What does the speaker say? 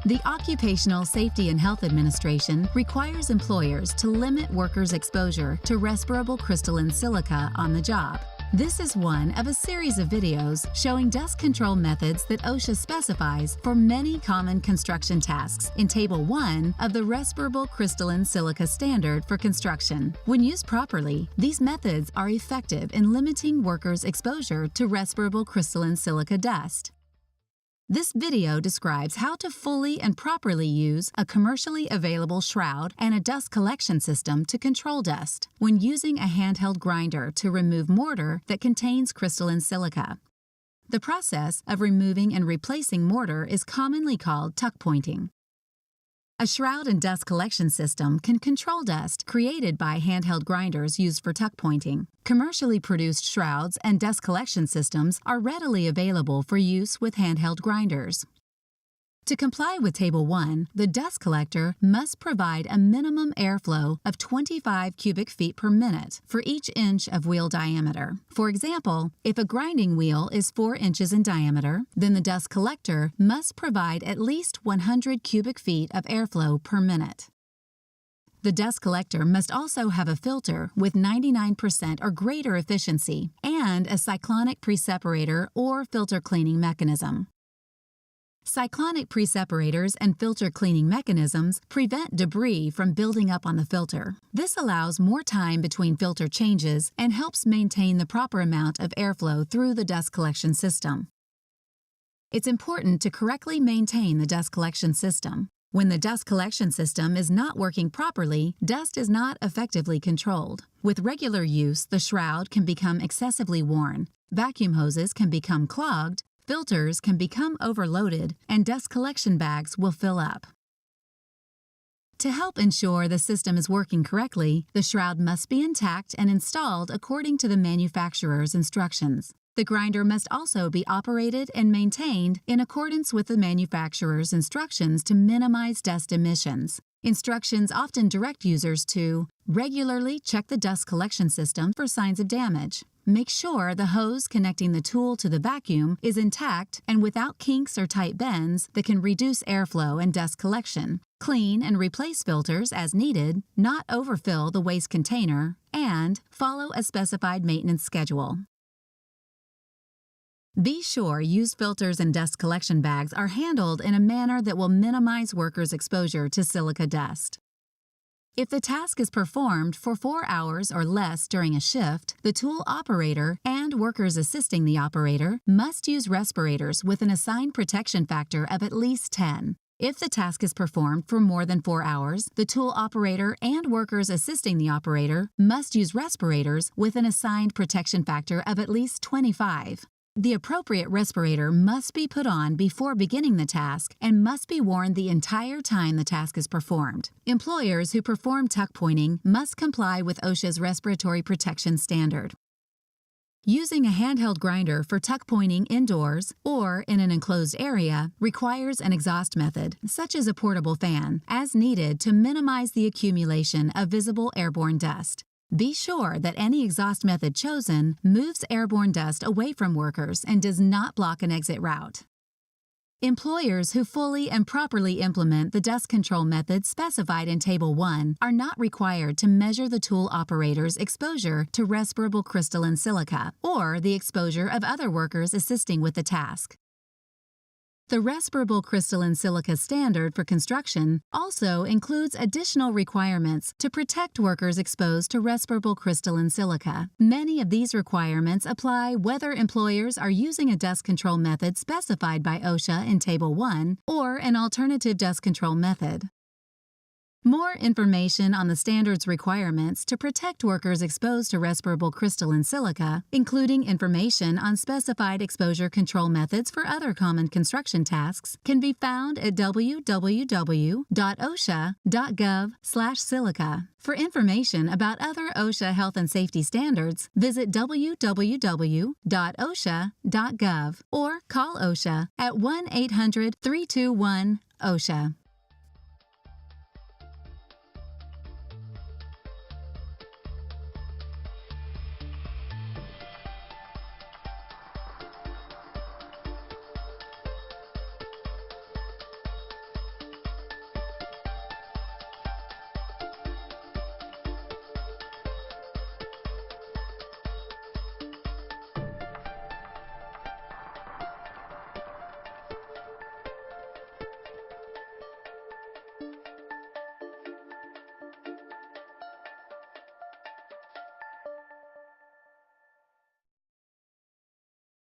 The Occupational Safety and Health Administration requires employers to limit workers' exposure to respirable crystalline silica on the job. This is one of a series of videos showing dust control methods that OSHA specifies for many common construction tasks in Table 1 of the Respirable Crystalline Silica Standard for Construction. When used properly, these methods are effective in limiting workers' exposure to respirable crystalline silica dust. This video describes how to fully and properly use a commercially available shroud and a dust collection system to control dust when using a handheld grinder to remove mortar that contains crystalline silica. The process of removing and replacing mortar is commonly called tuck pointing. A shroud and dust collection system can control dust created by handheld grinders used for tuck pointing. Commercially produced shrouds and dust collection systems are readily available for use with handheld grinders. To comply with Table 1, the dust collector must provide a minimum airflow of 25 cubic feet per minute for each inch of wheel diameter. For example, if a grinding wheel is 4 inches in diameter, then the dust collector must provide at least 100 cubic feet of airflow per minute. The dust collector must also have a filter with 99% or greater efficiency and a cyclonic pre-separator or filter cleaning mechanism. Cyclonic pre-separators and filter cleaning mechanisms prevent debris from building up on the filter. This allows more time between filter changes and helps maintain the proper amount of airflow through the dust collection system. It's important to correctly maintain the dust collection system. When the dust collection system is not working properly, dust is not effectively controlled. With regular use, the shroud can become excessively worn, vacuum hoses can become clogged, filters can become overloaded, and dust collection bags will fill up. To help ensure the system is working correctly, the shroud must be intact and installed according to the manufacturer's instructions. The grinder must also be operated and maintained in accordance with the manufacturer's instructions to minimize dust emissions. Instructions often direct users to regularly check the dust collection system for signs of damage. Make sure the hose connecting the tool to the vacuum is intact and without kinks or tight bends that can reduce airflow and dust collection. Clean and replace filters as needed, not overfill the waste container, and follow a specified maintenance schedule. Be sure used filters and dust collection bags are handled in a manner that will minimize workers' exposure to silica dust. If the task is performed for 4 hours or less during a shift, the tool operator and workers assisting the operator must use respirators with an assigned protection factor of at least 10. If the task is performed for more than 4 hours, the tool operator and workers assisting the operator must use respirators with an assigned protection factor of at least 25. The appropriate respirator must be put on before beginning the task and must be worn the entire time the task is performed. Employers who perform tuck pointing must comply with OSHA's respiratory protection standard. Using a handheld grinder for tuck pointing indoors or in an enclosed area requires an exhaust method, such as a portable fan, as needed to minimize the accumulation of visible airborne dust. Be sure that any exhaust method chosen moves airborne dust away from workers and does not block an exit route. Employers who fully and properly implement the dust control methods specified in Table 1 are not required to measure the tool operator's exposure to respirable crystalline silica or the exposure of other workers assisting with the task. The Respirable Crystalline Silica Standard for Construction also includes additional requirements to protect workers exposed to respirable crystalline silica. Many of these requirements apply whether employers are using a dust control method specified by OSHA in Table 1 or an alternative dust control method. More information on the standard's requirements to protect workers exposed to respirable crystalline silica, including information on specified exposure control methods for other common construction tasks, can be found at www.osha.gov/silica. For information about other OSHA health and safety standards, visit www.osha.gov or call OSHA at 1-800-321-OSHA.